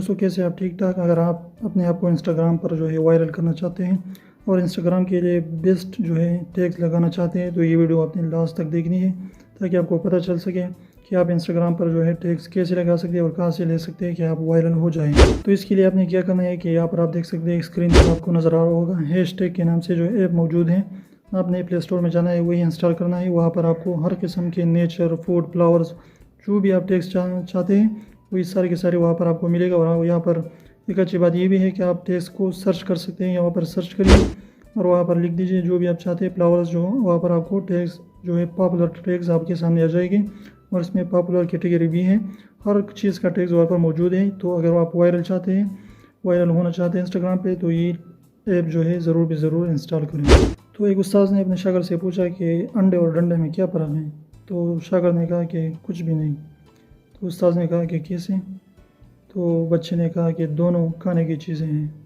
दोस्तों, कैसे आप ठीक ठाक। अगर आप अपने आप को इंस्टाग्राम पर जो है वायरल करना चाहते हैं और इंस्टाग्राम के लिए बेस्ट जो है टैग्स लगाना चाहते हैं, तो ये वीडियो आपने लास्ट तक देखनी है ताकि आपको पता चल सके कि आप इंस्टाग्राम पर जो है टैग्स कैसे लगा सकते हैं और कहाँ से ले सकते हैं कि आप वायरल हो जाएं। तो इसके लिए आपने क्या करना है कि यहाँ पर आप देख सकते हैं स्क्रीन पर आपको नज़र आ रहा होगा हैशटैग के नाम से जो ऐप मौजूद है। आपने प्ले स्टोर में जाना है, वही इंस्टॉल करना है। वहाँ पर आपको हर किस्म के नेचर, फूड, फ्लावर्स, जो भी आप टैग्स चाहते हैं वही सारे के सारे वहाँ पर आपको मिलेगा। और यहाँ पर एक अच्छी बात ये भी है कि आप टैग्स को सर्च कर सकते हैं। यहाँ पर सर्च करिए और वहाँ पर लिख दीजिए जो भी आप चाहते हैं फ्लावर्स जो हो, वहाँ पर आपको टैग्स जो है पॉपुलर टैग्स आपके सामने आ जाएगी। और इसमें पॉपुलर कैटेगरी भी है, हर चीज़ का टैग्स वहाँ पर मौजूद है। तो अगर आप वायरल चाहते हैं, वायरल होना चाहते हैं इंस्टाग्राम पे, तो ये ऐप जो है ज़रूर इंस्टॉल करें। तो एक उस्ताद ने अपने शागिर्द से पूछा कि अंडे और डंडे में क्या फ़र्क है। तो शागिर्द ने कहा कि कुछ भी नहीं। तो उस्ताद ने कहा कि कैसे। तो बच्चे ने कहा कि दोनों खाने की चीज़ें हैं।